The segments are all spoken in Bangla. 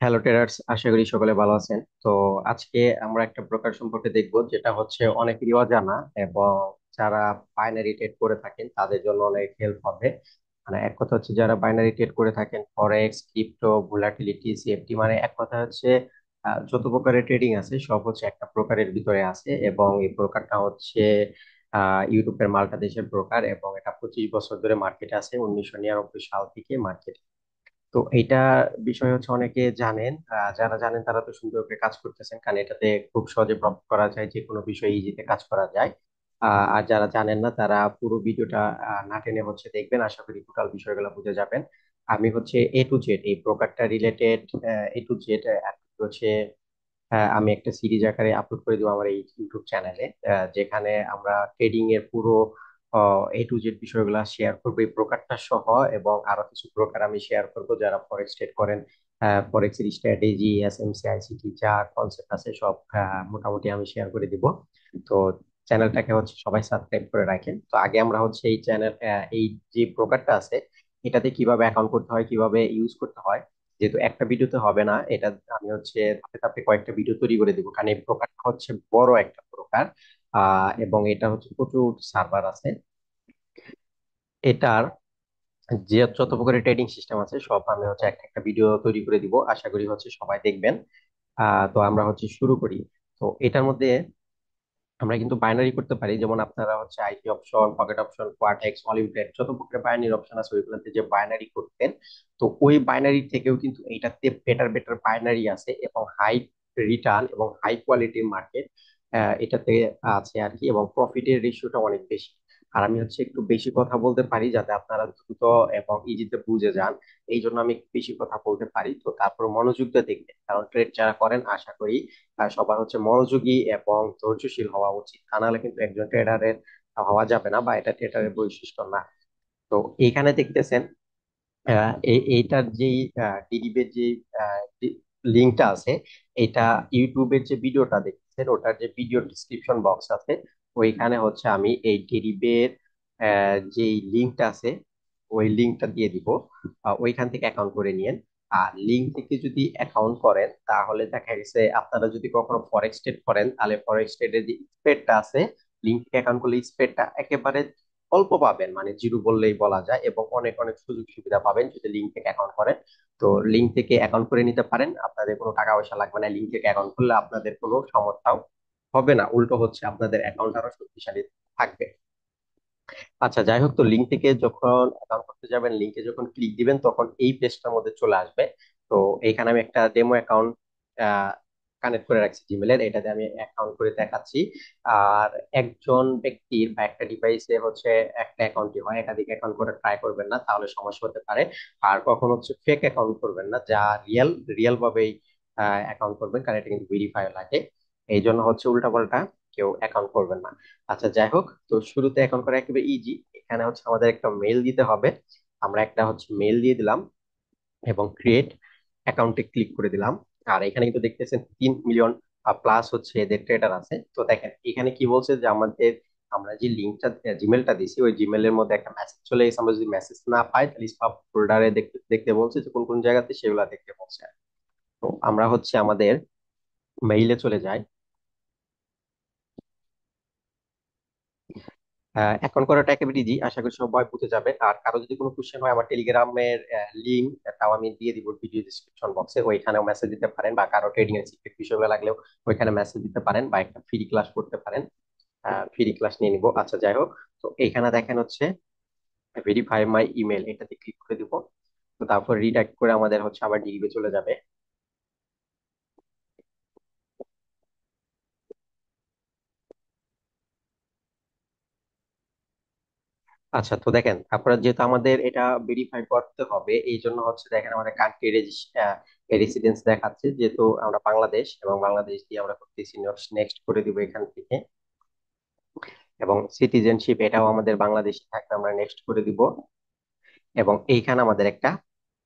হ্যালো টেরার্স, আশা করি সকলে ভালো আছেন। তো আজকে আমরা একটা ব্রোকার সম্পর্কে দেখব, যেটা হচ্ছে অনেকেরই অজানা এবং যারা বাইনারি ট্রেড করে থাকেন তাদের জন্য অনেক হেল্প হবে। মানে এক কথা হচ্ছে, যারা বাইনারি ট্রেড করে থাকেন, ফরেক্স, ক্রিপ্টো, ভোলাটিলিটি, সিএফটি, মানে এক কথা হচ্ছে যত প্রকারের ট্রেডিং আছে সব হচ্ছে একটা প্রকারের ভিতরে আছে। এবং এই প্রকারটা হচ্ছে ইউরোপের মাল্টা দেশের ব্রোকার, এবং এটা 25 বছর ধরে মার্কেটে আছে, 1999 সাল থেকে মার্কেট। তো এইটা বিষয় হচ্ছে অনেকে জানেন। যারা জানেন তারা তো সুন্দর করে কাজ করতেছেন, কারণ এটাতে খুব সহজে প্রফিট করা যায়, যে কোনো বিষয়ে ইজিতে কাজ করা যায়। আর যারা জানেন না তারা পুরো ভিডিওটা না টেনে হচ্ছে দেখবেন, আশা করি টোটাল বিষয়গুলো বুঝে যাবেন। আমি হচ্ছে এ টু জেড এই ব্রোকারটা রিলেটেড এ টু জেড হচ্ছে আমি একটা সিরিজ আকারে আপলোড করে দিব আমার এই ইউটিউব চ্যানেলে, যেখানে আমরা ট্রেডিং এর পুরো এ টু জেড বিষয়গুলো শেয়ার করবো এই ব্রোকারটা সহ। এবং আরো কিছু ব্রোকার আমি শেয়ার করব যারা ফরেক্স ট্রেড করেন। ফরেক্স এর স্ট্র্যাটেজি, এসএমসি, আইসিটি যা কনসেপ্ট আছে সব মোটামুটি আমি শেয়ার করে দিব। তো চ্যানেলটাকে হচ্ছে সবাই সাবস্ক্রাইব করে রাখেন। তো আগে আমরা হচ্ছে এই চ্যানেল, এই যে ব্রোকারটা আছে এটাতে কিভাবে অ্যাকাউন্ট করতে হয়, কিভাবে ইউজ করতে হয়, যেহেতু একটা ভিডিওতে হবে না এটা, আমি হচ্ছে ধাপে ধাপে কয়েকটা ভিডিও তৈরি করে দিব, কারণ এই প্রকারটা হচ্ছে বড় একটা প্রকার। এবং এটা হচ্ছে প্রচুর সার্ভার আছে। এটার যে যত প্রকারের ট্রেডিং সিস্টেম আছে সব আমি হচ্ছে একটা একটা ভিডিও তৈরি করে দিব, আশা করি হচ্ছে সবাই দেখবেন। তো আমরা হচ্ছে শুরু করি। তো এটার মধ্যে আমরা কিন্তু বাইনারি করতে পারি, যেমন আপনারা হচ্ছে IT option, pocket option, Quotex, olympiad যত প্রকার বাইনারি অপশন আছে ওইগুলোতে যে বাইনারি করতেন, তো ওই বাইনারি থেকেও কিন্তু এইটাতে বেটার বেটার বাইনারি আছে, এবং হাই রিটার্ন এবং হাই কোয়ালিটির মার্কেট এটাতে আছে আর কি, এবং প্রফিটের রেশিওটা অনেক বেশি। আর আমি হচ্ছে একটু বেশি কথা বলতে পারি যাতে আপনারা দ্রুত এবং ইজিতে বুঝে যান, এই জন্য আমি একটু বেশি কথা বলতে পারি। তো তারপর মনোযোগ দিয়ে দেখবেন, কারণ ট্রেড যারা করেন আশা করি সবার হচ্ছে মনোযোগী এবং ধৈর্যশীল হওয়া উচিত, তা নাহলে কিন্তু একজন ট্রেডারের হওয়া যাবে না, বা এটা ট্রেডারের বৈশিষ্ট্য না। তো এইখানে দেখতেছেন এইটার যেই ডিডিবের যে লিঙ্কটা আছে, এটা ইউটিউবের যে ভিডিওটা দেখতেছেন ওটার যে ভিডিও ডিসক্রিপশন বক্স আছে, ওইখানে হচ্ছে আমি এই ডিডিবের যেই লিঙ্কটা আছে ওই লিঙ্কটা দিয়ে দিব। ওইখান থেকে অ্যাকাউন্ট করে নিয়েন। আর লিঙ্ক থেকে যদি অ্যাকাউন্ট করেন তাহলে দেখা গেছে আপনারা যদি কখনো ফরেক্স ট্রেড করেন, তাহলে ফরেক্স ট্রেডের যে স্প্রেডটা আছে, লিঙ্ক থেকে অ্যাকাউন্ট করলে স্প্রেডটা একেবারে অল্প পাবেন, মানে জিরো বললেই বলা যায়, এবং অনেক অনেক সুযোগ সুবিধা পাবেন যদি লিঙ্ক থেকে অ্যাকাউন্ট করেন। তো লিঙ্ক থেকে অ্যাকাউন্ট করে নিতে পারেন, আপনাদের কোনো টাকা পয়সা লাগবে না। লিঙ্ক থেকে অ্যাকাউন্ট করলে আপনাদের কোনো সমস্যাও হবে না, উল্টো হচ্ছে আপনাদের অ্যাকাউন্ট আরো শক্তিশালী থাকবে। আচ্ছা, যাই হোক, তো লিঙ্ক থেকে যখন অ্যাকাউন্ট করতে যাবেন, লিঙ্কে যখন ক্লিক দিবেন তখন এই পেজটার মধ্যে চলে আসবে। তো এইখানে আমি একটা ডেমো অ্যাকাউন্ট কানেক্ট করে রাখছি জিমেলের, এটাতে আমি অ্যাকাউন্ট করে দেখাচ্ছি। আর একজন ব্যক্তির বা একটা ডিভাইসে হচ্ছে একটা অ্যাকাউন্টই হয়, একাধিক অ্যাকাউন্ট করে ট্রাই করবেন না, তাহলে সমস্যা হতে পারে। আর কখন হচ্ছে ফেক অ্যাকাউন্ট করবেন না, যা রিয়েল রিয়েল ভাবেই অ্যাকাউন্ট করবেন, কারণ এটা কিন্তু ভেরিফাই লাগে। এই জন্য হচ্ছে উল্টাপাল্টা কেউ অ্যাকাউন্ট করবেন না। আচ্ছা, যাই হোক, তো শুরুতে অ্যাকাউন্ট করা একেবারে ইজি। এখানে হচ্ছে আমাদের একটা মেল দিতে হবে। আমরা একটা হচ্ছে মেল দিয়ে দিলাম এবং ক্রিয়েট অ্যাকাউন্টে ক্লিক করে দিলাম। আর এখানে কিন্তু দেখতেছেন 3 মিলিয়ন প্লাস হচ্ছে এদের ট্রেডার আছে। তো দেখেন এখানে কি বলছে, যে আমাদের আমরা যে লিঙ্কটা জিমেলটা দিছি ওই জিমেলের মধ্যে একটা মেসেজ চলে গেছে, আমরা যদি মেসেজ না পাই তাহলে স্পাম ফোল্ডারে দেখতে দেখতে বলছে, যে কোন কোন জায়গাতে সেগুলো দেখতে বলছে। তো আমরা হচ্ছে আমাদের মেইলে চলে যাই। এখন করাটা একেবারে ইজি, আশা করি সবাই বুঝে যাবে। আর কারো যদি কোনো কোশ্চেন হয়, আমার টেলিগ্রামের লিঙ্ক তাও আমি দিয়ে দিব ভিডিও ডিসক্রিপশন বক্সে, ওইখানেও মেসেজ দিতে পারেন, বা কারো ট্রেডিং এর সিক্রেট বিষয়গুলো লাগলেও ওইখানে মেসেজ দিতে পারেন, বা একটা ফ্রি ক্লাস করতে পারেন। ফ্রি ক্লাস নিয়ে নিবো। আচ্ছা, যাই হোক, তো এইখানে দেখেন হচ্ছে ভেরিফাই মাই ইমেল, এটাতে ক্লিক করে দিব। তো তারপর রিডাইরেক্ট করে আমাদের হচ্ছে আবার ডিবে চলে যাবে। আচ্ছা, তো দেখেন আপনারা, যেহেতু আমাদের এটা ভেরিফাই করতে হবে, এই জন্য হচ্ছে দেখেন আমাদের কান্ট্রি রেসিডেন্স দেখাচ্ছে, যেহেতু আমরা বাংলাদেশ, এবং বাংলাদেশ দিয়ে আমরা করতেছি, নেক্সট করে দিব এখান থেকে। এবং সিটিজেনশিপ এটাও আমাদের বাংলাদেশি থাকবে, আমরা নেক্সট করে দিব। এবং এইখানে আমাদের একটা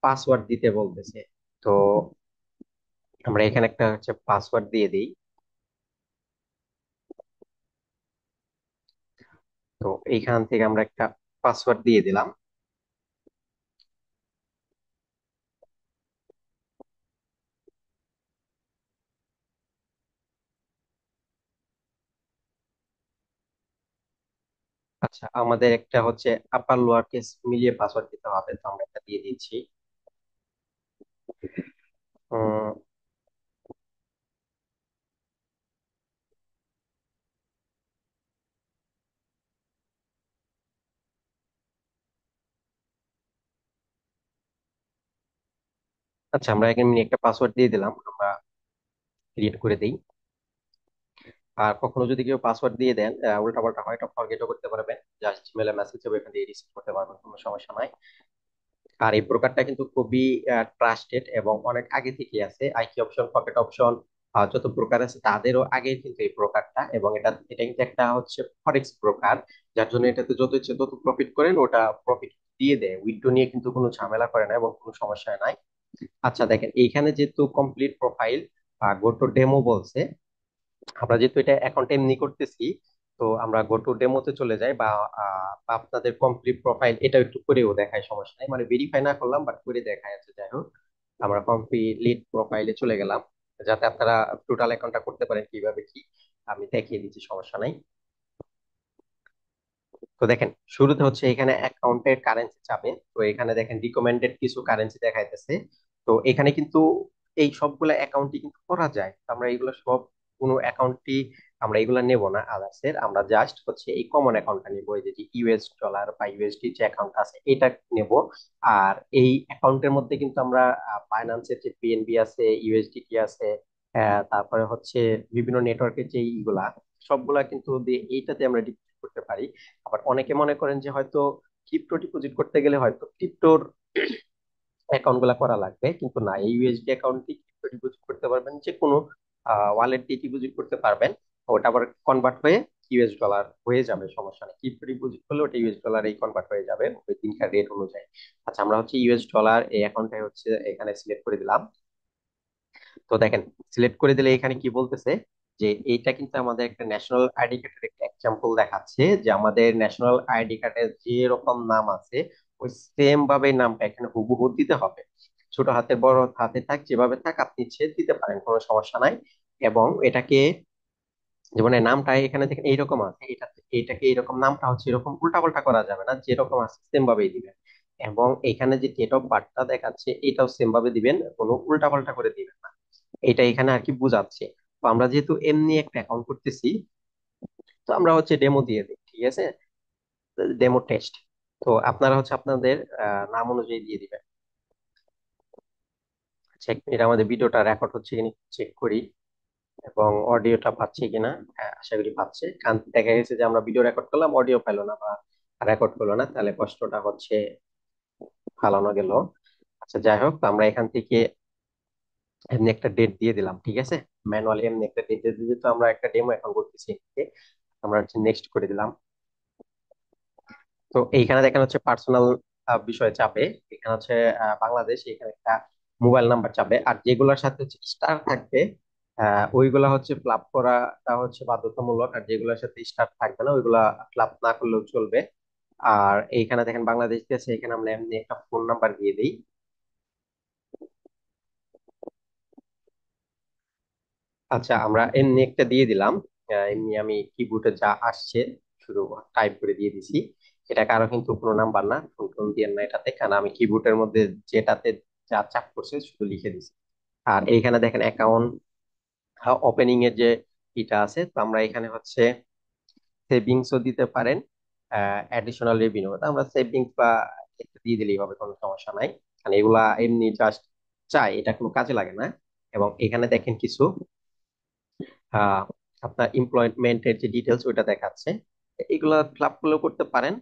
পাসওয়ার্ড দিতে বলতেছে। তো আমরা এখানে একটা হচ্ছে পাসওয়ার্ড দিয়ে দিই। তো এইখান থেকে আমরা একটা পাসওয়ার্ড দিয়ে দিলাম। আচ্ছা, আমাদের একটা হচ্ছে আপার লোয়ার কেস মিলিয়ে পাসওয়ার্ড দিতে হবে, তো আমরা এটা দিয়ে দিচ্ছি। উম, আচ্ছা, আমরা এখানে একটা পাসওয়ার্ড দিয়ে দিলাম, আমরা ক্রিয়েট করে দিই। আর কখনো যদি কেউ পাসওয়ার্ড দিয়ে দেন উল্টা পাল্টা হয়, এটা ফরগেটও করতে পারবেন, জাস্ট জিমেলে মেসেজ হবে, এখান থেকে রিসেট করতে পারবেন, কোনো সমস্যা নাই। আর এই প্রকারটা কিন্তু খুবই ট্রাস্টেড এবং অনেক আগে থেকে আছে। আইকি অপশন, পকেট অপশন, যত প্রকার আছে তাদেরও আগে কিন্তু এই প্রকারটা, এবং এটা কিন্তু একটা হচ্ছে ফরেক্স প্রকার, যার জন্য এটাতে যত ইচ্ছে তত প্রফিট করেন, ওটা প্রফিট দিয়ে দেয়, উইথড্র নিয়ে কিন্তু কোনো ঝামেলা করে না এবং কোনো সমস্যা নাই। আচ্ছা দেখেন, এইখানে যেহেতু complete profile go to demo বলছে, আমরা যেহেতু এটা অ্যাকাউন্ট এমনি করতেছি, তো আমরা গো টু ডেমোতে চলে যাই, বা আপনাদের কমপ্লিট প্রোফাইল এটা একটু করেও দেখায়, সমস্যা নেই, মানে ভেরিফাই না করলাম বাট করে দেখায় আছে। যাই হোক, আমরা কমপ্লিট প্রোফাইলে চলে গেলাম, যাতে আপনারা টোটাল অ্যাকাউন্টটা করতে পারেন কিভাবে কি, আমি দেখিয়ে দিচ্ছি, সমস্যা নাই। তো দেখেন, শুরুতে হচ্ছে এখানে অ্যাকাউন্টের কারেন্সি চাবে, তো এখানে দেখেন রিকমেন্ডেড কিছু কারেন্সি দেখাইতেছে। তো এখানে কিন্তু এই সবগুলা অ্যাকাউন্টই কিন্তু করা যায়, তো আমরা এগুলো সব, কোনো অ্যাকাউন্টই আমরা এগুলা নেব না আদার্সের, আমরা জাস্ট হচ্ছে এই কমন অ্যাকাউন্টটা নিবো, এই যে ইউএস ডলার বা ইউএসডি যে অ্যাকাউন্ট আছে এটা নেব। আর এই অ্যাকাউন্টের মধ্যে কিন্তু আমরা ফাইন্যান্সের যে পিএনবি আছে, ইউএসডিটি আছে, তারপরে হচ্ছে বিভিন্ন নেটওয়ার্কের যে ইগুলা, সবগুলা কিন্তু দিয়ে এইটাতে আমরা ডিপোজিট করতে পারি। আবার অনেকে মনে করেন যে হয়তো ক্রিপ্টো ডিপোজিট করতে গেলে হয়তো ক্রিপ্টোর অ্যাকাউন্ট গুলা করা লাগবে, কিন্তু না, এই ইউএসডি অ্যাকাউন্টে ক্রিপ্টো ডিপোজিট করতে পারবেন, যে কোনো ওয়ালেট দিয়ে ডিপোজিট করতে পারবেন, ওটা আবার কনভার্ট হয়ে ইউএস ডলার হয়ে যাবে, সমস্যা নেই, ক্রিপ্টো ডিপোজিট করলে ওটা ইউএস ডলার এই কনভার্ট হয়ে যাবে ওই দিনকার রেট অনুযায়ী। আচ্ছা, আমরা হচ্ছে ইউএস ডলার এই অ্যাকাউন্টটাই হচ্ছে এখানে সিলেক্ট করে দিলাম। তো দেখেন, সিলেক্ট করে দিলে এখানে কি বলতেছে, যে এইটা কিন্তু আমাদের একটা ন্যাশনাল আইডি কার্ডের একটা এক্সাম্পল দেখাচ্ছে, যে আমাদের ন্যাশনাল আইডি কার্ডের যে রকম নাম আছে ওই সেম ভাবে নামটা এখানে হুবহু দিতে হবে। ছোট হাতে বড় হাতে থাক, যেভাবে থাক আপনি ইচ্ছে দিতে পারেন, কোনো সমস্যা নাই। এবং এটাকে, যেমন এই নামটা এখানে দেখেন এইরকম আছে, এটাকে এইরকম নামটা হচ্ছে এরকম উল্টা পাল্টা করা যাবে না, যেরকম আছে সেম ভাবেই দিবেন। এবং এখানে যে ডেট অফ বার্থটা দেখাচ্ছে এটাও সেম ভাবে দিবেন, কোনো উল্টা পাল্টা করে দিবেন না। এটা এখানে আর কি বুঝাচ্ছে। তো আমরা যেহেতু এমনি একটা অ্যাকাউন্ট করতেছি, তো আমরা হচ্ছে ডেমো দিয়ে দিই, ঠিক আছে, ডেমো টেস্ট। তো আপনারা হচ্ছে আপনাদের নাম অনুযায়ী দিয়ে দিবেন। চেক, এটা আমাদের ভিডিওটা রেকর্ড হচ্ছে কিনা চেক করি, এবং অডিওটা পাচ্ছে কিনা। হ্যাঁ, আশা করি পাচ্ছে, কারণ দেখা গেছে যে আমরা ভিডিও রেকর্ড করলাম, অডিও পেলো না বা রেকর্ড করলো না, তাহলে কষ্টটা হচ্ছে ফালানো গেল। আচ্ছা যাই হোক, তো আমরা এখান থেকে এমনি একটা ডেট দিয়ে দিলাম, ঠিক আছে, ম্যানুয়ালি এমনি একটা ডেট দিয়ে দিলে, তো আমরা একটা ডেমো এখন করতেছি, আমরা হচ্ছে নেক্সট করে দিলাম। তো এইখানে দেখেন হচ্ছে পার্সোনাল বিষয় চাপে, এখানে হচ্ছে বাংলাদেশ, এখানে একটা মোবাইল নাম্বার চাপে, আর যেগুলোর সাথে হচ্ছে স্টার থাকবে ওইগুলা হচ্ছে ফ্লাপ করাটা হচ্ছে বাধ্যতামূলক, আর যেগুলোর সাথে স্টার থাকবে না ওইগুলা ফ্লাপ না করলেও চলবে। আর এইখানে দেখেন বাংলাদেশ দিয়েছে, এখানে আমরা এমনি একটা ফোন নাম্বার দিয়ে দিই। আচ্ছা, আমরা এমনি একটা দিয়ে দিলাম, এমনি আমি কিবোর্ডে যা আসছে শুধু টাইপ করে দিয়ে দিছি। এটা কারো কিন্তু কোনো নাম্বার না, ফোন টোন দিয়ে না এটাতে, কারণ আমি কিবোর্ডের মধ্যে যেটাতে যা চাপ করছে শুধু লিখে দিছি। আর এইখানে দেখেন অ্যাকাউন্ট ওপেনিং এর যে এটা আছে, তো আমরা এখানে হচ্ছে সেভিংসও দিতে পারেন, অ্যাডিশনাল রেভিনিউ, আমরা সেভিংস বা একটা দিয়ে দিলেই হবে, কোনো সমস্যা নাই, কারণ এগুলা এমনি জাস্ট চাই, এটা কোনো কাজে লাগে না। এবং এখানে দেখেন কিছু আহ আপনার এমপ্লয়মেন্টের যে ডিটেলস ওইটা দেখাচ্ছে, এগুলা ফিল করলেও করতে পারেন,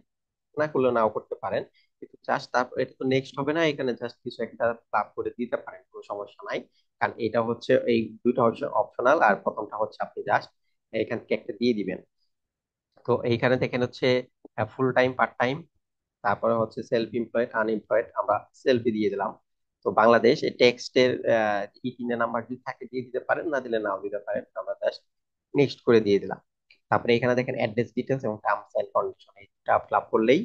না করলেও নাও করতে পারেন, কিন্তু জাস্ট তারপর এটা তো নেক্সট হবে না, এখানে জাস্ট কিছু একটা ফিল করে দিতে পারেন, কোনো সমস্যা নাই। কারণ এটা হচ্ছে এই দুইটা হচ্ছে অপশনাল, আর প্রথমটা হচ্ছে আপনি জাস্ট এখান থেকে একটা দিয়ে দিবেন। তো এইখানে দেখেন হচ্ছে ফুল টাইম, পার্ট টাইম, তারপরে হচ্ছে সেলফ এমপ্লয়েড, আনএমপ্লয়েড, আমরা সেলফি দিয়ে দিলাম। তো বাংলাদেশ এই টেক্সটের ই তিনটে নাম্বার যদি থাকে দিয়ে দিতে পারেন, না দিলে নাও দিতে পারেন, আমরা জাস্ট নেক্সট করে দিয়ে দিলাম। তারপরে এখানে দেখেন অ্যাড্রেস ডিটেলস এবং টার্মস এন্ড কন্ডিশন, এটা ফিল আপ করলেই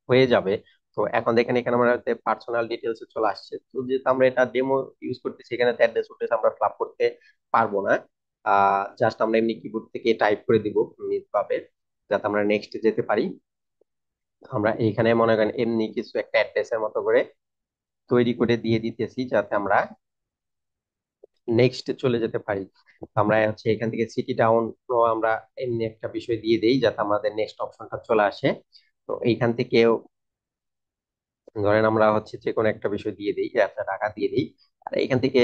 হয়ে যাবে। তো এখন দেখেন এখানে আমরা পার্সোনাল ডিটেলস চলে আসছে, তো যেহেতু আমরা এটা ডেমো ইউজ করতেছি, এখানে অ্যাড্রেস উঠেছে আমরা ফিল আপ করতে পারবো না, জাস্ট আমরা এমনি কিবোর্ড থেকে টাইপ করে দিব নিজ ভাবে। যাতে আমরা নেক্সট যেতে পারি। আমরা এইখানে মনে করেন এমনি কিছু একটা অ্যাড্রেসের মতো করে তৈরি করে দিয়ে দিতেছি যাতে আমরা নেক্সট চলে যেতে পারি। আমরা হচ্ছে এখান থেকে সিটি টাউন আমরা এমনি একটা বিষয় দিয়ে দেই যাতে আমাদের নেক্সট অপশনটা চলে আসে। তো এইখান থেকে ধরেন আমরা হচ্ছে যে কোনো একটা বিষয় দিয়ে দিই, যে একটা টাকা দিয়ে দিই। আর এখান থেকে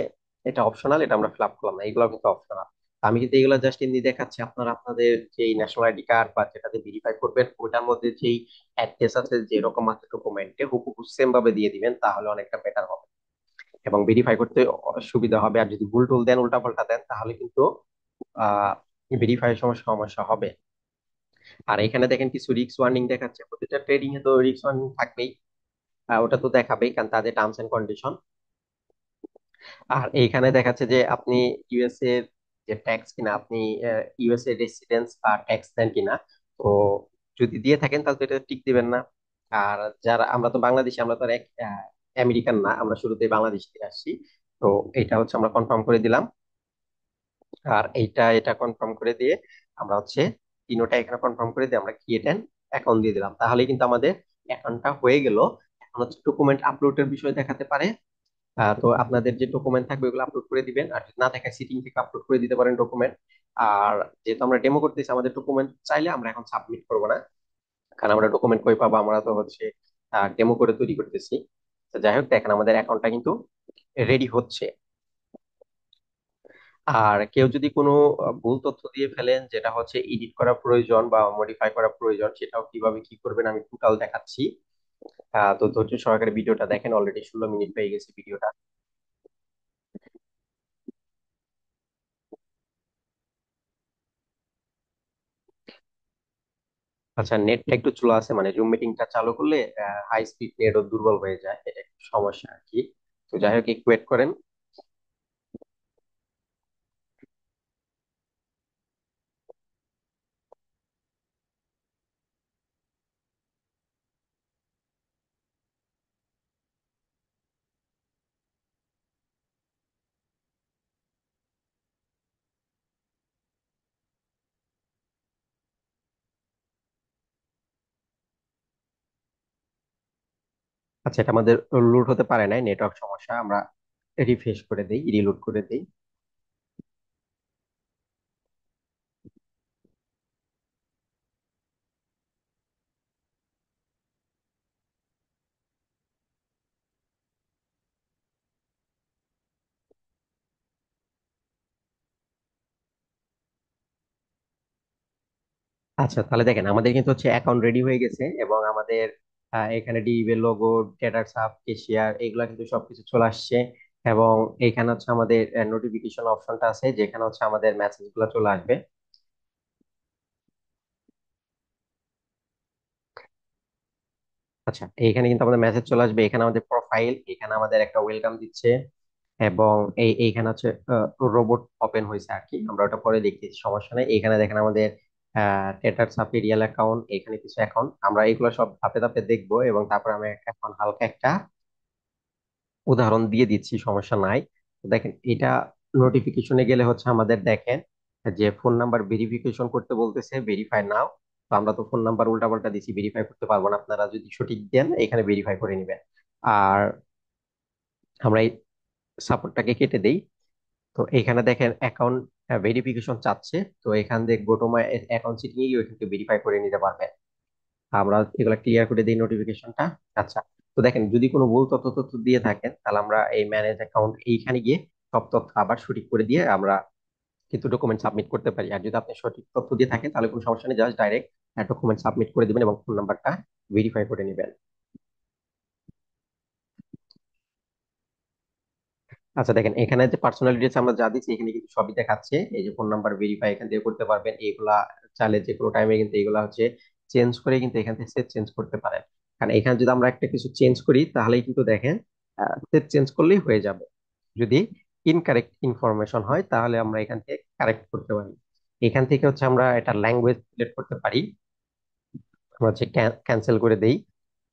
এটা অপশনাল, এটা আমরা ফিল আপ করলাম না, এগুলো কিন্তু অপশনাল। আমি কিন্তু এগুলো জাস্ট এমনি দেখাচ্ছি, আপনারা আপনাদের যে ন্যাশনাল আইডি কার্ড বা যেটাতে ভেরিফাই করবেন ওটার মধ্যে যেই অ্যাড্রেস আছে যেরকম আছে ডকুমেন্টে হুবহু সেম ভাবে দিয়ে দিবেন, তাহলে অনেকটা বেটার হবে এবং ভেরিফাই করতে সুবিধা হবে। আর যদি ভুল টুল দেন, উল্টা পাল্টা দেন, তাহলে কিন্তু আহ ভেরিফাই সমস্যা সমস্যা হবে। আর এখানে দেখেন কিছু রিস্ক ওয়ার্নিং দেখাচ্ছে, প্রতিটা ট্রেডিং এ তো রিস্ক ওয়ার্নিং থাকবেই। ওটা তো দেখাবেই কারণ তাদের টার্মস এন্ড কন্ডিশন। আর এইখানে দেখাচ্ছে যে আপনি ইউএসএ এর যে ট্যাক্স কিনা, আপনি ইউএসএ রেসিডেন্স বা ট্যাক্স দেন কিনা। তো যদি দিয়ে থাকেন তাহলে তো এটা টিক দিবেন না। আর যারা আমরা তো বাংলাদেশি, আমরা তো আর আমেরিকান না, আমরা শুরুতেই বাংলাদেশ থেকে আসছি। তো এটা হচ্ছে আমরা কনফার্ম করে দিলাম। আর এটা কনফার্ম করে দিয়ে আমরা হচ্ছে তিনোটা এখানে কনফার্ম করে দিয়ে আমরা ক্রিয়েট অ্যান অ্যাকাউন্ট দিয়ে দিলাম, তাহলে কিন্তু আমাদের অ্যাকাউন্টটা হয়ে গেল। এখন হচ্ছে ডকুমেন্ট আপলোডের বিষয় দেখাতে পারে। তো আপনাদের যে ডকুমেন্ট থাকবে ওগুলো আপলোড করে দিবেন, আর যদি না থাকে সিটিং থেকে আপলোড করে দিতে পারেন ডকুমেন্ট। আর যেহেতু আমরা ডেমো করতেছি, আমাদের ডকুমেন্ট চাইলে আমরা এখন সাবমিট করবো না, কারণ আমরা ডকুমেন্ট কই পাবো, আমরা তো হচ্ছে ডেমো করে তৈরি করতেছি। তো যাই হোক, দেখেন আমাদের অ্যাকাউন্টটা কিন্তু রেডি হচ্ছে। আর কেউ যদি কোনো ভুল তথ্য দিয়ে ফেলেন, যেটা হচ্ছে এডিট করা প্রয়োজন বা মডিফাই করা প্রয়োজন, সেটাও কিভাবে কি করবেন আমি টোটাল দেখাচ্ছি। তো ধৈর্য সহকারে ভিডিওটা দেখেন, অলরেডি 16 মিনিট হয়ে গেছে ভিডিওটা। আচ্ছা, নেটটা একটু স্লো আছে, মানে জুম মিটিংটা চালু করলে হাই স্পিড নেটও দুর্বল হয়ে যায়, এটা একটু সমস্যা আর কি। তো যাই হোক, একটু ওয়েট করেন। আচ্ছা, এটা আমাদের লোড হতে পারে না, নেটওয়ার্ক সমস্যা, আমরা রিফ্রেশ করে দেই, রিলোড করে দেই। আচ্ছা, তাহলে দেখেন আমাদের কিন্তু হচ্ছে অ্যাকাউন্ট রেডি হয়ে গেছে, এবং আমাদের এখানে ডিএর লোগো, ট্রেডার সাব, কেশিয়ার, এগুলা কিন্তু সবকিছু চলে আসছে। এবং এখানে হচ্ছে আমাদের নোটিফিকেশন অপশনটা আছে, যেখানে হচ্ছে আমাদের মেসেজ গুলো চলে আসবে। আচ্ছা, এইখানে কিন্তু আমাদের মেসেজ চলে আসবে, এখানে আমাদের প্রোফাইল, এখানে আমাদের একটা ওয়েলকাম দিচ্ছে। এবং এইখানে হচ্ছে রোবট ওপেন হয়েছে আর কি, আমরা ওটা পরে দেখতেছি, সমস্যা নেই। এখানে দেখেন আমাদের টেটার সাপি রিয়েল অ্যাকাউন্ট, এখানে কিছু অ্যাকাউন্ট, আমরা এগুলো সব ধাপে ধাপে দেখবো, এবং তারপর আমি এখন হালকা একটা উদাহরণ দিয়ে দিচ্ছি, সমস্যা নাই। তো দেখেন এটা নোটিফিকেশনে গেলে হচ্ছে আমাদের দেখেন যে ফোন নাম্বার ভেরিফিকেশন করতে বলতেছে, ভেরিফাই নাও। তো আমরা তো ফোন নাম্বার উল্টাপাল্টা দিচ্ছি, ভেরিফাই করতে পারবো না, আপনারা যদি সঠিক দেন এখানে ভেরিফাই করে নেবেন। আর আমরা এই সাপোর্টটাকে কেটে দেই। তো এখানে দেখেন অ্যাকাউন্ট ভেরিফিকেশন চাচ্ছে, তো এখান থেকে go to my account setting এ গিয়ে কিন্তু ভেরিফাই করে নিতে পারবেন। আমরা এগুলা ক্লিয়ার করে দিই নোটিফিকেশনটা। আচ্ছা, তো দেখেন যদি কোনো ভুল তথ্য তথ্য দিয়ে থাকেন, তাহলে আমরা এই ম্যানেজ অ্যাকাউন্ট এইখানে গিয়ে সব তথ্য আবার সঠিক করে দিয়ে আমরা কিন্তু ডকুমেন্ট সাবমিট করতে পারি। আর যদি আপনি সঠিক তথ্য দিয়ে থাকেন তাহলে কোনো সমস্যা নেই, জাস্ট ডাইরেক্ট ডকুমেন্ট সাবমিট করে দিবেন এবং ফোন নাম্বারটা ভেরিফাই করে নেবেন। আচ্ছা, দেখেন এখানে যে পার্সোনাল ডিটেলস আমরা যা দিচ্ছি এখানে কিন্তু সবই দেখাচ্ছে, এই যে ফোন নাম্বার ভেরিফাই এখান থেকে করতে পারবেন, এইগুলা চাইলে যে কোনো টাইমে কিন্তু এগুলা হচ্ছে চেঞ্জ করে কিন্তু এখান থেকে সেট চেঞ্জ করতে পারেন। কারণ এখানে যদি আমরা একটা কিছু চেঞ্জ করি তাহলেই কিন্তু দেখেন সেট চেঞ্জ করলেই হয়ে যাবে। যদি ইনকারেক্ট ইনফরমেশন হয় তাহলে আমরা এখান থেকে কারেক্ট করতে পারি। এখান থেকে হচ্ছে আমরা এটা ল্যাঙ্গুয়েজ সিলেক্ট করতে পারি, আমরা হচ্ছে ক্যান্সেল করে দেই।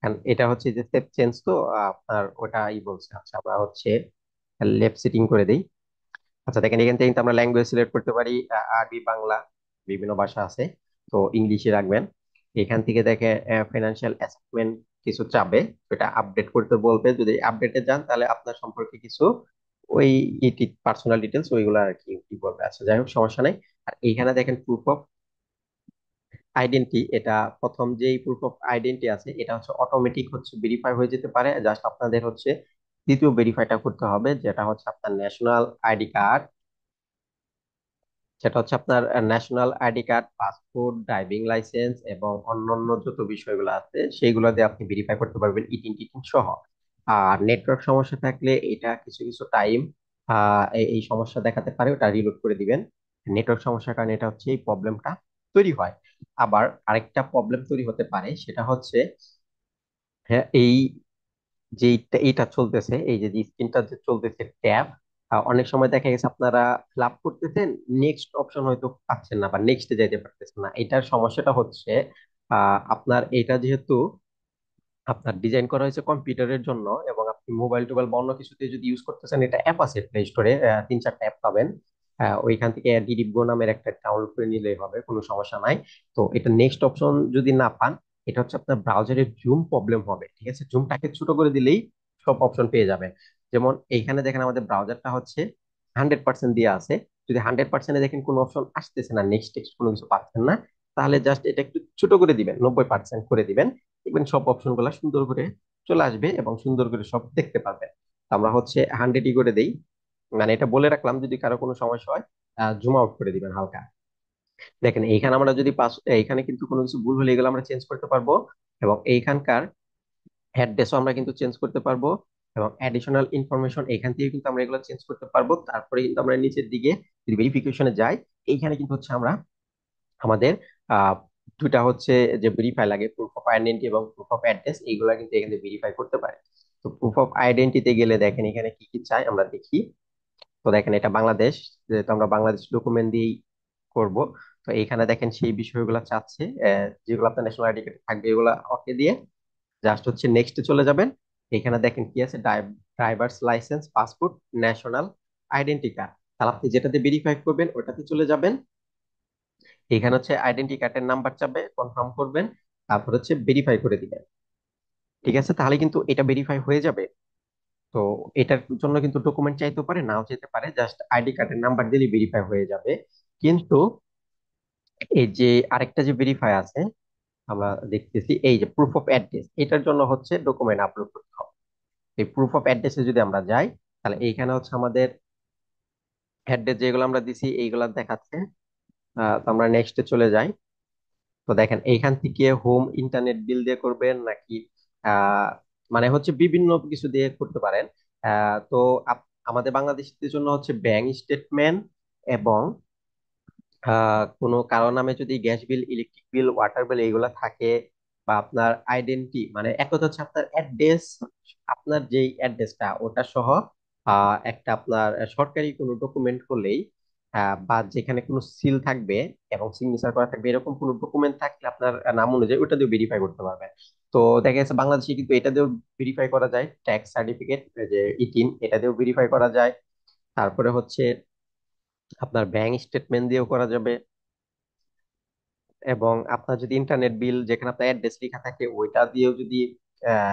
কারণ এটা হচ্ছে যে সেট চেঞ্জ, তো আপনার ওটাই বলছে। আচ্ছা, আমরা হচ্ছে লেফট সিটিং করে দেই। আচ্ছা, দেখেন এখান থেকে কিন্তু আমরা ল্যাঙ্গুয়েজ সিলেক্ট করতে পারি, আরবি, বাংলা, বিভিন্ন ভাষা আছে। তো ইংলিশে রাখবেন। এখান থেকে দেখে ফিনান্সিয়াল অ্যাসেসমেন্ট কিছু চাবে, সেটা আপডেট করতে বলবে। যদি আপডেটে যান তাহলে আপনার সম্পর্কে কিছু ওই পার্সোনাল ডিটেলস ওইগুলো আর কি কি বলবে। আচ্ছা, যাই হোক, সমস্যা নাই। আর এইখানে দেখেন প্রুফ অফ আইডেন্টি, এটা প্রথম যেই প্রুফ অফ আইডেন্টি আছে এটা হচ্ছে অটোমেটিক হচ্ছে ভেরিফাই হয়ে যেতে পারে, জাস্ট আপনাদের হচ্ছে দ্বিতীয় ভেরিফাইটা করতে হবে, যেটা হচ্ছে আপনার ন্যাশনাল আইডি কার্ড। সেটা হচ্ছে আপনার national ID card, passport, driving licence এবং অন্যান্য যত বিষয়গুলো আছে সেইগুলো দিয়ে আপনি ভেরিফাই করতে পারবেন, ইটিন টিটিন সহ। আর নেটওয়ার্ক সমস্যা থাকলে এটা কিছু কিছু টাইম এই সমস্যা দেখাতে পারে, ওটা রিলোড করে দিবেন। নেটওয়ার্ক সমস্যার কারণে এটা হচ্ছে এই প্রবলেমটা তৈরি হয়। আবার আরেকটা প্রবলেম তৈরি হতে পারে, সেটা হচ্ছে হ্যাঁ, এই যে এইটা চলতেছে, এই যে স্ক্রিনটা যে চলতেছে ট্যাব, অনেক সময় দেখা গেছে আপনারা ফিল আপ করতেছেন, নেক্সট অপশন হয়তো পাচ্ছেন না বা নেক্সটে যাইতে পারতেছেন না। এটার সমস্যাটা হচ্ছে আপনার এটা যেহেতু আপনার ডিজাইন করা হয়েছে কম্পিউটারের জন্য, এবং আপনি মোবাইল টোবাইল বা অন্য কিছুতে যদি ইউজ করতেছেন, এটা অ্যাপ আছে প্লে স্টোরে, 3-4টা অ্যাপ পাবেন। ওইখান থেকে ডিডিপ গো নামের একটা ডাউনলোড করে নিলেই হবে, কোনো সমস্যা নাই। তো এটা নেক্সট অপশন যদি না পান, এটা হচ্ছে আপনার ব্রাউজারের জুম প্রবলেম হবে, ঠিক আছে? জুমটাকে ছোট করে দিলেই সব অপশন পেয়ে যাবেন। যেমন এইখানে দেখেন আমাদের ব্রাউজারটা হচ্ছে 100% দিয়ে আছে। যদি 100%-এ দেখেন কোনো অপশন আসতেছে না, নেক্সট টেক্সট কোনো কিছু পাচ্ছেন না, তাহলে জাস্ট এটা একটু ছোট করে দিবেন, 90% করে দিবেন। দেখবেন সব অপশন গুলা সুন্দর করে চলে আসবে এবং সুন্দর করে সব দেখতে পারবেন। আমরা হচ্ছে 100-ই করে দেই, মানে এটা বলে রাখলাম, যদি কারো কোনো সমস্যা হয় জুম আউট করে দিবেন হালকা। দেখেন এইখানে আমরা যদি এইখানে কিন্তু কোনো কিছু ভুল হলে এগুলো আমরা চেঞ্জ করতে পারবো, এবং এইখানকার অ্যাড্রেসও আমরা কিন্তু চেঞ্জ করতে পারবো, এবং অ্যাডিশনাল ইনফরমেশন এখান থেকে কিন্তু আমরা এগুলো চেঞ্জ করতে পারবো। তারপরে কিন্তু আমরা নিচের দিকে যদি ভেরিফিকেশনে যাই, এইখানে কিন্তু হচ্ছে আমরা আমাদের আহ দুটা হচ্ছে যে ভেরিফাই লাগে, প্রুফ অফ আইডেন্টি এবং প্রুফ অফ অ্যাড্রেস, এইগুলা কিন্তু এখানে ভেরিফাই করতে পারে। তো প্রুফ অফ আইডেন্টিতে গেলে দেখেন এখানে কি কি চাই আমরা দেখি। তো দেখেন এটা বাংলাদেশ, যেহেতু আমরা বাংলাদেশ ডকুমেন্ট দিয়েই করব। তো এইখানে দেখেন সেই বিষয়গুলো চাচ্ছে, যেগুলো আপনার ন্যাশনাল আইডি কার্ডে থাকবে এগুলা ওকে দিয়ে জাস্ট হচ্ছে নেক্সটে চলে যাবেন। এখানে দেখেন কি আছে, driver's license, passport, national identity card. তাহলে আপনি যেটাতে ভেরিফাই করবেন ওটাতে চলে যাবেন। এখানে হচ্ছে আইডেন্টি কার্ডের নাম্বার চাবে, কনফার্ম করবেন, তারপর হচ্ছে ভেরিফাই করে দিবেন। ঠিক আছে, তাহলে কিন্তু এটা ভেরিফাই হয়ে যাবে। তো এটার জন্য কিন্তু ডকুমেন্ট চাইতে পারে, নাও চাইতে পারে, জাস্ট আইডি কার্ডের নাম্বার দিলে ভেরিফাই হয়ে যাবে। কিন্তু এই যে আরেকটা যে ভেরিফাই আছে আমরা দেখতেছি, এই যে প্রুফ অফ অ্যাড্রেস, এটার জন্য হচ্ছে ডকুমেন্ট আপলোড করতে হবে। এই প্রুফ অফ অ্যাড্রেসে যদি আমরা যাই, তাহলে এইখানে হচ্ছে আমাদের অ্যাড্রেস যেগুলো আমরা দিছি এইগুলা দেখাচ্ছে। তো আমরা নেক্সটে চলে যাই। তো দেখেন এইখান থেকে হোম ইন্টারনেট বিল দিয়ে করবেন নাকি আহ মানে হচ্ছে বিভিন্ন কিছু দিয়ে করতে পারেন। তো আমাদের বাংলাদেশের জন্য হচ্ছে ব্যাংক স্টেটমেন্ট, এবং কোনো কারো নামে যদি gas bill, electric bill, water বিল এইগুলা থাকে, বা আপনার আইডেন্টি মানে এক কথা হচ্ছে আপনার অ্যাড্রেস, আপনার যেই অ্যাড্রেসটা ওটা সহ একটা আপনার সরকারি কোনো ডকুমেন্ট হলেই, বা যেখানে কোনো সিল থাকবে এবং সিগনেচার করা থাকবে, এরকম কোনো ডকুমেন্ট থাকলে আপনার নাম অনুযায়ী ওটা দিয়ে ভেরিফাই করতে পারবেন। তো দেখা যাচ্ছে বাংলাদেশে কিন্তু এটা দিয়েও ভেরিফাই করা যায়, ট্যাক্স সার্টিফিকেট যে ইটিন, এটা দিয়েও ভেরিফাই করা যায়। তারপরে হচ্ছে আপনার ব্যাংক স্টেটমেন্ট দিয়েও করা যাবে, এবং আপনার যদি ইন্টারনেট বিল যেখানে আপনার অ্যাড্রেস লেখা থাকে ওইটা দিয়েও যদি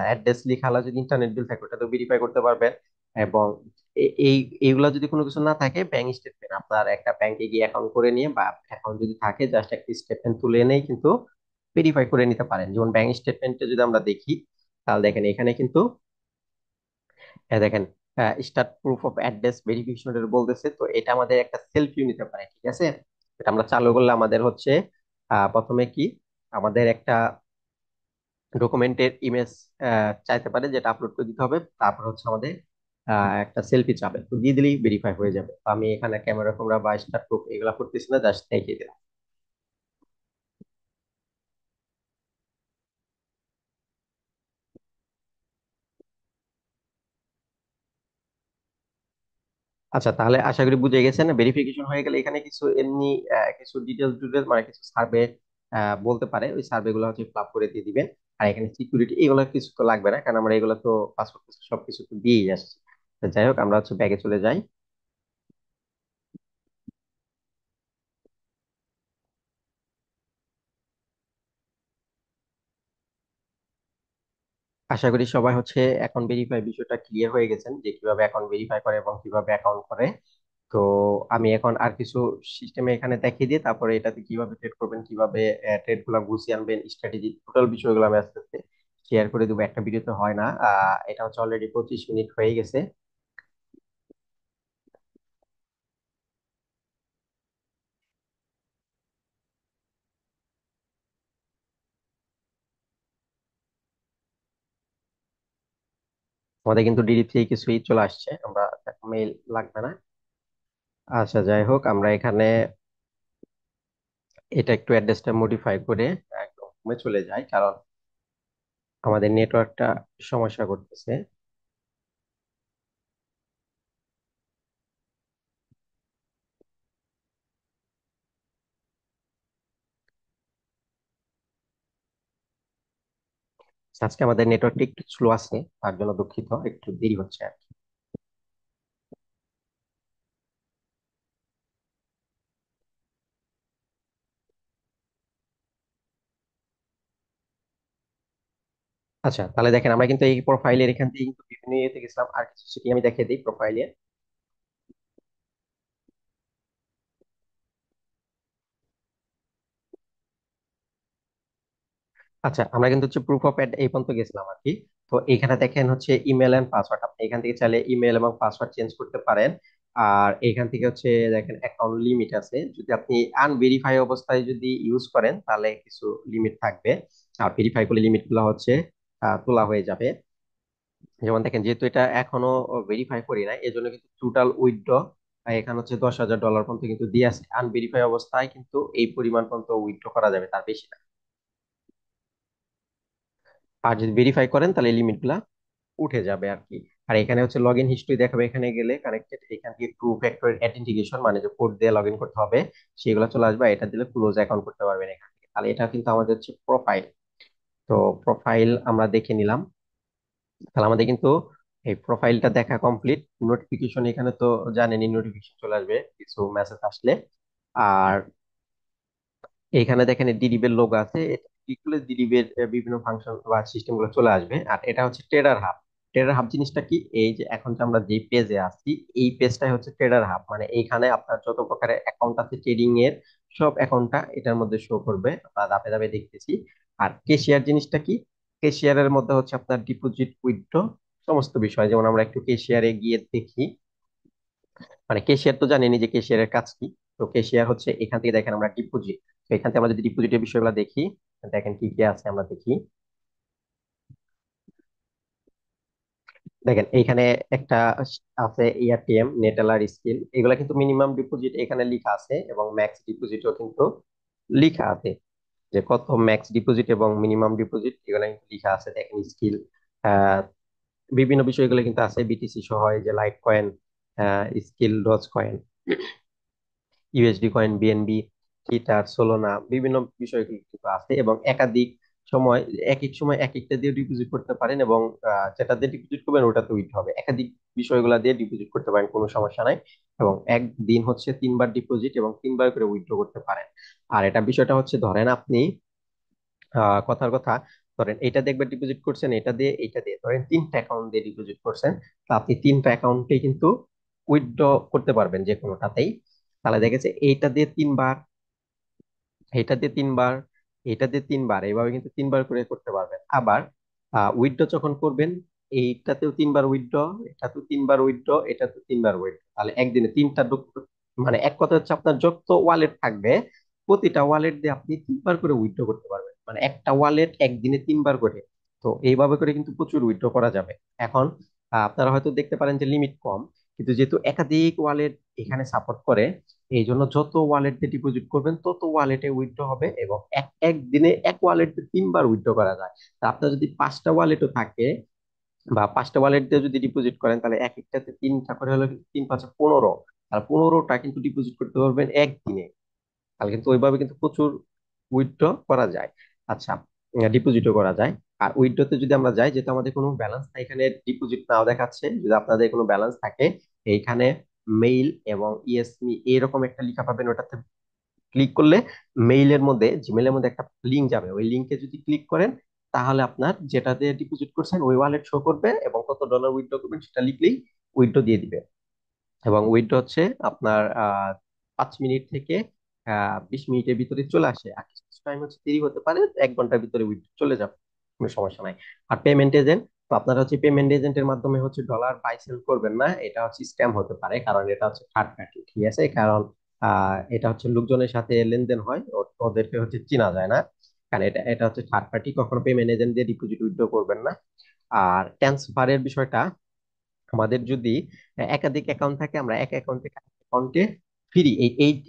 অ্যাড্রেস লেখা যদি ইন্টারনেট বিল থাকে ওটা তো ভেরিফাই করতে পারবেন। এবং এই এইগুলা যদি কোনো কিছু না থাকে, ব্যাংক স্টেটমেন্ট আপনার একটা ব্যাংকে গিয়ে অ্যাকাউন্ট করে নিয়ে, বা অ্যাকাউন্ট যদি থাকে জাস্ট একটা স্টেটমেন্ট তুলে এনেই কিন্তু ভেরিফাই করে নিতে পারেন। যেমন ব্যাংক স্টেটমেন্টে যদি আমরা দেখি, তাহলে দেখেন এখানে কিন্তু দেখেন start proof of address verification বলতেছে। তো এটা আমাদের একটা সেলফি নিতে পারে, ঠিক আছে? এটা আমরা চালু করলে আমাদের হচ্ছে প্রথমে কি আমাদের একটা ডকুমেন্টের ইমেজ চাইতে পারে, যেটা আপলোড করে দিতে হবে। তারপর হচ্ছে আমাদের একটা সেলফি চাবে, তো দিয়ে দিলেই ভেরিফাই হয়ে যাবে। তো আমি এখানে ক্যামেরা ফ্যামেরা বা স্টার্ট প্রুফ এগুলা করতেছি না, জাস্ট দেখিয়ে দিলাম। আচ্ছা, তাহলে আশা করি বুঝে গেছেন। ভেরিফিকেশন হয়ে গেলে এখানে কিছু এমনি কিছু ডিটেলস মানে কিছু সার্ভে বলতে পারে, ওই সার্ভে গুলো হচ্ছে ফিল আপ করে দিয়ে দিবেন। আর এখানে সিকিউরিটি এগুলো কিছু তো লাগবে না, কারণ আমরা এগুলো তো পাসপোর্ট সবকিছু তো দিয়েই আসছি। তো যাই হোক, আমরা হচ্ছে ব্যাগে চলে যাই। আশা করি সবাই হচ্ছে অ্যাকাউন্ট ভেরিফাই বিষয়টা ক্লিয়ার হয়ে গেছেন যে কিভাবে অ্যাকাউন্ট ভেরিফাই করে এবং কিভাবে অ্যাকাউন্ট করে। তো আমি এখন আর কিছু সিস্টেমে এখানে দেখিয়ে দিয়ে তারপরে এটাতে কিভাবে ট্রেড করবেন, কিভাবে ট্রেড গুলা গুছিয়ে আনবেন, স্ট্র্যাটেজি টোটাল বিষয়গুলো আমি আস্তে আস্তে শেয়ার করে দেবো। একটা ভিডিওতে হয় না। এটা হচ্ছে অলরেডি 25 মিনিট হয়ে গেছে। আমাদের কিন্তু ডিডি থেকে কিছুই চলে আসছে, আমরা মেইল লাগবে না। আচ্ছা, যাই হোক, আমরা এখানে এটা একটু অ্যাড্রেসটা মডিফাই করে একদম হোমে চলে যাই, কারণ আমাদের নেটওয়ার্কটা সমস্যা করতেছে। আজকে আমাদের নেটওয়ার্কটা একটু স্লো আছে, তার জন্য দুঃখিত, একটু দেরি হচ্ছে আর কি। আচ্ছা, তাহলে দেখেন আমরা কিন্তু এই প্রোফাইলের এখান থেকে কিন্তু বিভিন্ন ইয়েতে গেছিলাম, আর কিছু সেটি আমি দেখিয়ে দিই প্রোফাইলে। আচ্ছা, আমরা কিন্তু হচ্ছে প্রুফ অফ এই পর্যন্ত গেছিলাম আর কি। তো এখানে দেখেন হচ্ছে ইমেল এন্ড পাসওয়ার্ড, আপনি এখান থেকে চাইলে ইমেল এবং পাসওয়ার্ড চেঞ্জ করতে পারেন। আর এখান থেকে হচ্ছে দেখেন অ্যাকাউন্ট লিমিট আছে, যদি আপনি আনভেরিফাই অবস্থায় যদি ইউজ করেন তাহলে কিছু লিমিট থাকবে। আর ভেরিফাই করলে লিমিট গুলো হচ্ছে তোলা হয়ে যাবে। যেমন দেখেন, যেহেতু এটা এখনো ভেরিফাই করি না, এই জন্য কিন্তু টোটাল উইথড্র এখানে হচ্ছে $10,000 পর্যন্ত কিন্তু দিয়ে আছে। আনভেরিফাই অবস্থায় কিন্তু এই পরিমাণ পর্যন্ত উইথড্র করা যাবে, তার বেশি না। আর যদি ভেরিফাই করেন তাহলে লিমিট গুলা উঠে যাবে আর কি। আর এখানে হচ্ছে লগ ইন হিস্ট্রি দেখাবে, এখানে গেলে কানেক্টেড, এখান থেকে টু ফ্যাক্টর অথেন্টিকেশন মানে যে কোড দিয়ে লগ ইন করতে হবে সেগুলো চলে আসবে। এটা দিলে ক্লোজ অ্যাকাউন্ট করতে পারবেন এখান থেকে। তাহলে এটা কিন্তু আমাদের হচ্ছে প্রোফাইল। তো প্রোফাইল আমরা দেখে নিলাম। তাহলে আমাদের কিন্তু এই প্রোফাইলটা দেখা কমপ্লিট। নোটিফিকেশন এখানে তো জানেনই, নোটিফিকেশন চলে আসবে কিছু মেসেজ আসলে। আর এখানে দেখেন ডিডিবের লোগো আছে, এটা ক্লিক করলে ডিডিবের বিভিন্ন ফাংশন বা সিস্টেম গুলো চলে আসবে। আর এটা হচ্ছে ট্রেডার হাব। ট্রেডার হাব জিনিসটা কি, এই যে এখন যে আমরা যে পেজে আছি, এই পেজটাই হচ্ছে ট্রেডার হাব। মানে এইখানে আপনার যত প্রকারের অ্যাকাউন্ট আছে ট্রেডিং এর, সব অ্যাকাউন্টটা এটার মধ্যে শো করবে, আমরা ধাপে ধাপে দেখতেছি। আর কেশিয়ার জিনিসটা কি, কেশিয়ারের মধ্যে হচ্ছে আপনার ডিপোজিট, উইথড্র, সমস্ত বিষয়। যেমন আমরা একটু কেশিয়ারে গিয়ে দেখি, মানে কেশিয়ার তো জানেনি যে কেশিয়ারের কাজ কি। তো কেশিয়ার হচ্ছে এখান থেকে দেখেন আমরা ডিপোজিট, তো এখান থেকে আমরা যদি ডিপোজিটের বিষয়গুলো দেখি, দেখেন কি কি আছে আমরা দেখি। দেখেন এইখানে একটা আছে এআরটিএম, নেটেলার স্কিল, এগুলা কিন্তু মিনিমাম ডিপোজিট এখানে লেখা আছে এবং ম্যাক্স ডিপোজিটও কিন্তু লেখা আছে, যে কত ম্যাক্স ডিপোজিট এবং মিনিমাম ডিপোজিট এগুলা কিন্তু লেখা আছে। দেখেন স্কিল বিভিন্ন বিষয়গুলো কিন্তু আছে, বিটিসি সহ, এই যে লাইট কয়েন, স্কিল, dogecoin, USD coin, BNB, Tether, Solana, বিভিন্ন বিষয় কিন্তু আছে। এবং একাধিক সময়, এক এক সময় এক একটা দিয়ে ডিপোজিট করতে পারেন, এবং যেটা দিয়ে ডিপোজিট করবেন ওটাতে উইথ হবে। একাধিক বিষয়গুলো দিয়ে ডিপোজিট করতে পারেন, কোনো সমস্যা নাই। এবং একদিন হচ্ছে 3 বার ডিপোজিট এবং 3 বার করে উইথড্র করতে পারেন। আর এটা বিষয়টা হচ্ছে, ধরেন আপনি কথার কথা, ধরেন এটা দেখবেন ডিপোজিট করছেন, এটা দিয়ে এটা দিয়ে, ধরেন 3টা অ্যাকাউন্ট দিয়ে ডিপোজিট করছেন, তো আপনি 3টা অ্যাকাউন্টে কিন্তু উইথড্র করতে পারবেন যে কোনোটাতেই। তাহলে দেখেছে এইটা দিয়ে 3 বার, এটা দিয়ে 3 বার, এটা দিয়ে 3 বার, এইভাবে কিন্তু 3 বার করে করতে পারবেন। আবার উইথড্র যখন করবেন, এইটাতেও 3 বার উইথড্র, এটাতেও 3 বার উইথড্র, এটাতেও 3 বার উইথড্র, তাহলে একদিনে তিনটা মানে এক কথা হচ্ছে আপনার যত ওয়ালেট থাকবে প্রতিটা ওয়ালেট দিয়ে আপনি 3 বার করে উইথড্র করতে পারবেন, মানে একটা ওয়ালেট একদিনে 3 বার করে। তো এইভাবে করে কিন্তু প্রচুর উইথড্র করা যাবে। এখন আপনারা হয়তো দেখতে পারেন যে লিমিট কম, কিন্তু যেহেতু একাধিক ওয়ালেট এখানে সাপোর্ট করে, এই জন্য যত ওয়ালেট দিয়ে ডিপোজিট করবেন তত ওয়ালেটে উইথড্র হবে, এবং এক এক দিনে এক ওয়ালেটে 3 বার উইথড্র করা যায়। তা আপনার যদি 5টা ওয়ালেটও থাকে, বা 5টা ওয়ালেট দিয়ে যদি ডিপোজিট করেন, তাহলে এক একটাতে 3টা করে হলো কিন্তু 3 5 15, আর 15টা কিন্তু ডিপোজিট করতে পারবেন একদিনে। তাহলে কিন্তু ওইভাবে কিন্তু প্রচুর উইথড্র করা যায়। আচ্ছা, ডিপোজিটও করা যায়। আর উইথড্রতে যদি আমরা যাই, যেহেতু আমাদের কোনো ব্যালেন্স না, এখানে ডিপোজিট নাও দেখাচ্ছে, যদি আপনাদের কোনো ব্যালেন্স থাকে এইখানে মেইল এবং ইএসমি এরকম একটা লেখা পাবেন, ওটাতে ক্লিক করলে মেইলের মধ্যে, জিমেলের মধ্যে একটা লিঙ্ক যাবে, ওই লিঙ্কে যদি ক্লিক করেন তাহলে আপনার যেটাতে ডিপোজিট করছেন ওই ওয়ালেট শো করবে, এবং কত ডলার উইথড্র করবেন সেটা লিখলেই উইথড্র দিয়ে দিবে। এবং উইথড্র হচ্ছে আপনার 5 মিনিট থেকে 20 মিনিটের ভিতরে চলে আসে, আর কিছু টাইম হচ্ছে দেরি হতে পারে, 1 ঘন্টার ভিতরে উইথড্র চলে যাবে, কোনো সমস্যা নাই। আর পেমেন্ট এজেন্ট, তো আপনারা হচ্ছে পেমেন্ট এজেন্টের মাধ্যমে হচ্ছে ডলার বাই সেল করবেন না, এটা হচ্ছে স্ক্যাম হতে পারে, কারণ এটা হচ্ছে থার্ড পার্টি, ঠিক আছে? কারণ এটা হচ্ছে লোকজনের সাথে লেনদেন হয়, ওদেরকে হচ্ছে চেনা যায় না, কারণ এটা এটা হচ্ছে থার্ড পার্টি, কখনো পেমেন্ট এজেন্ট দিয়ে ডিপোজিট উইথড্র করবেন না। আর ট্রান্সফারের বিষয়টা, আমাদের যদি একাধিক অ্যাকাউন্ট থাকে, আমরা এক অ্যাকাউন্ট থেকে আরেক অ্যাকাউন্টে ফ্রি,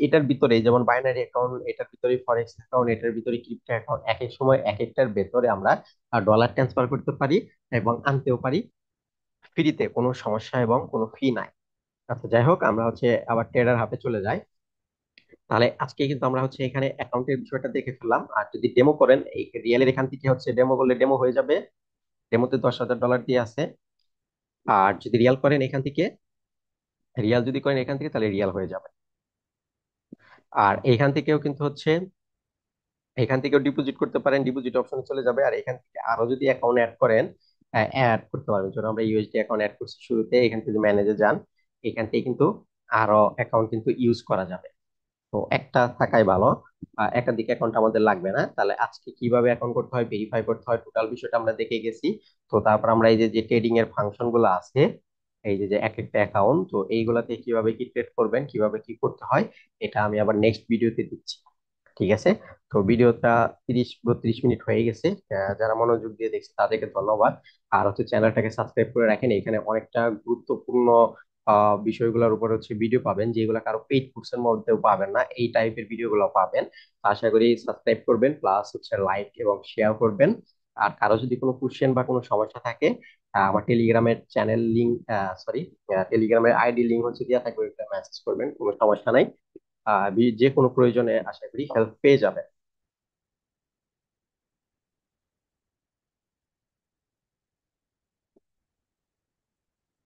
এটার ভিতরে, যেমন বাইনারি অ্যাকাউন্ট, এটার ভিতরে ফরেক্স অ্যাকাউন্ট, এটার ভিতরে ক্রিপ্টো অ্যাকাউন্ট, এক এক সময় এক একটার ভেতরে আমরা ডলার ট্রান্সফার করতে পারি এবং আনতেও পারি ফ্রিতে, কোনো সমস্যা এবং কোনো ফি নাই। আচ্ছা, যাই হোক, আমরা হচ্ছে আবার ট্রেডার হাবে চলে যাই। তাহলে আজকে কিন্তু আমরা হচ্ছে এখানে অ্যাকাউন্টের বিষয়টা দেখে ফেললাম, আর যদি ডেমো করেন এই রিয়েলের এখান থেকে হচ্ছে ডেমো করলে ডেমো হয়ে যাবে, ডেমোতে $10,000 দিয়ে আছে। আর যদি রিয়াল করেন এখান থেকে, রিয়াল যদি করেন এখান থেকে, তাহলে রিয়াল হয়ে যাবে। আর এখান থেকেও কিন্তু হচ্ছে, এখান থেকেও ডিপোজিট করতে পারেন, ডিপোজিট অপশনে চলে যাবে। আর এখান থেকে আরো যদি অ্যাকাউন্ট অ্যাড করেন, অ্যাড করতে পারবেন। ধরুন আমরা ইউএসডি অ্যাকাউন্ট অ্যাড করছি শুরুতে, এখান থেকে ম্যানেজে যান, এখান থেকে কিন্তু আরো অ্যাকাউন্ট কিন্তু ইউজ করা যাবে। তো একটা থাকাই ভালো, একাধিক অ্যাকাউন্ট আমাদের লাগবে না। তাহলে আজকে কিভাবে অ্যাকাউন্ট করতে হয়, ভেরিফাই করতে হয়, টোটাল বিষয়টা আমরা দেখে গেছি। তো তারপর আমরা এই যে যে ট্রেডিং এর ফাংশন গুলো আছে, এই যে যে এক একটা অ্যাকাউন্ট, তো এইগুলাতে কিভাবে কি ট্রেড করবেন, কিভাবে কি করতে হয়, এটা আমি আবার নেক্সট ভিডিওতে দিচ্ছি, ঠিক আছে? তো ভিডিওটা 30-32 মিনিট হয়ে গেছে, যারা মনোযোগ দিয়ে দেখছে তাদেরকে ধন্যবাদ। আর হচ্ছে চ্যানেলটাকে সাবস্ক্রাইব করে রাখেন, এখানে অনেকটা গুরুত্বপূর্ণ বিষয়গুলোর উপর হচ্ছে ভিডিও পাবেন, যেগুলো কারো পেইড কোর্সের মধ্যেও পাবেন না, এই টাইপের ভিডিওগুলো পাবেন। তো আশা করি সাবস্ক্রাইব করবেন, প্লাস হচ্ছে লাইক এবং শেয়ার করবেন। আর কারো যদি কোনো কোশ্চেন বা কোনো সমস্যা থাকে, আমার টেলিগ্রামের চ্যানেল লিঙ্ক, সরি, টেলিগ্রামের আইডি লিঙ্ক হচ্ছে দেওয়া থাকবে, মেসেজ করবেন, কোনো সমস্যা নাই। যে কোনো প্রয়োজনে আশা করি হেল্প পেয়ে যাবেন।